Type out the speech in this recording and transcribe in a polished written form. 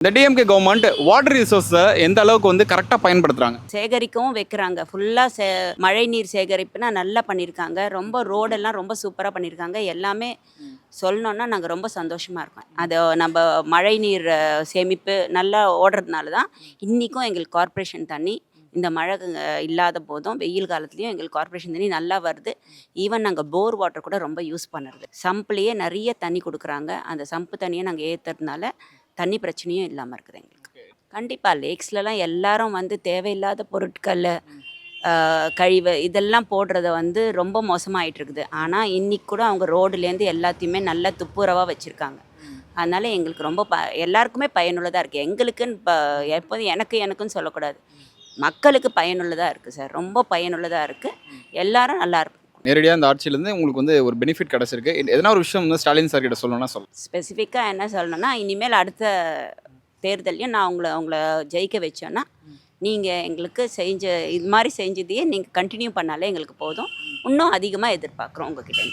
இந்த DMK government water ரிசோர்ஸை எந்த அளவுக்கு வந்து கரெக்டாக பயன்படுத்துறாங்க? சேகரிக்கவும் வைக்கிறாங்க. ஃபுல்லாக மழை நீர் சேகரிப்புனா நல்லா பண்ணியிருக்காங்க. ரொம்ப ரோடெல்லாம் ரொம்ப சூப்பராக பண்ணியிருக்காங்க. எல்லாமே சொல்லணுன்னா நாங்கள் ரொம்ப சந்தோஷமாக இருக்கோம். அதை நம்ம மழை நீர் சேமிப்பு நல்லா ஓடுறதுனால தான் இன்றைக்கும் எங்களுக்கு கார்ப்பரேஷன் தண்ணி இந்த மழை இல்லாத போதும் வெயில் காலத்துலேயும் எங்களுக்கு கார்ப்பரேஷன் தண்ணி நல்லா வருது. ஈவன் நாங்கள் போர் வாட்டர் கூட ரொம்ப யூஸ் பண்ணுறது. சம்ப்லேயே நிறைய தண்ணி கொடுக்குறாங்க. அந்த சம்பு தண்ணியை நாங்கள் ஏற்றுறதுனால தண்ணி பிரச்சனையும் இல்லாமல் இருக்குது எங்களுக்கு. கண்டிப்பாக லேக்ஸ்லலாம் எல்லாரும் வந்து தேவையில்லாத பொருட்கள் கழிவு இதெல்லாம் போடுறத வந்து ரொம்ப மோசமாகிட்டு இருக்குது. ஆனால் இன்றைக்கி கூட அவங்க ரோடுலேருந்து எல்லாத்தையுமே நல்லா துப்புரவாக வச்சுருக்காங்க. அதனால் எங்களுக்கு ரொம்ப எல்லாருக்குமே பயனுள்ளதாக இருக்குது. எங்களுக்குன்னு எப்போதும் எனக்குன்னு சொல்லக்கூடாது, மக்களுக்கு பயனுள்ளதாக இருக்குது சார். ரொம்ப பயனுள்ளதாக இருக்குது. எல்லாரும் நல்லா இருக்கும். நேரடியாக இந்த ஆட்சியிலேருந்து உங்களுக்கு வந்து ஒரு பெனிஃபிட் கிடச்சிருக்கு. எதனா ஒரு விஷயம் வந்து ஸ்டாலின் சார் கிட்ட சொல்லணும்னா சொல்லலாம். ஸ்பெசிஃபிக்காக என்ன சொல்லணும்னா, இனிமேல் அடுத்த தேர்தலையும் நான் உங்களை ஜெயிக்க வச்சோன்னா, நீங்கள் எங்களுக்கு இது மாதிரி செஞ்சதையே நீங்கள் கண்டினியூ பண்ணாலே எங்களுக்கு போதும். இன்னும் அதிகமாக எதிர்பார்க்குறோம் உங்ககிட்ட.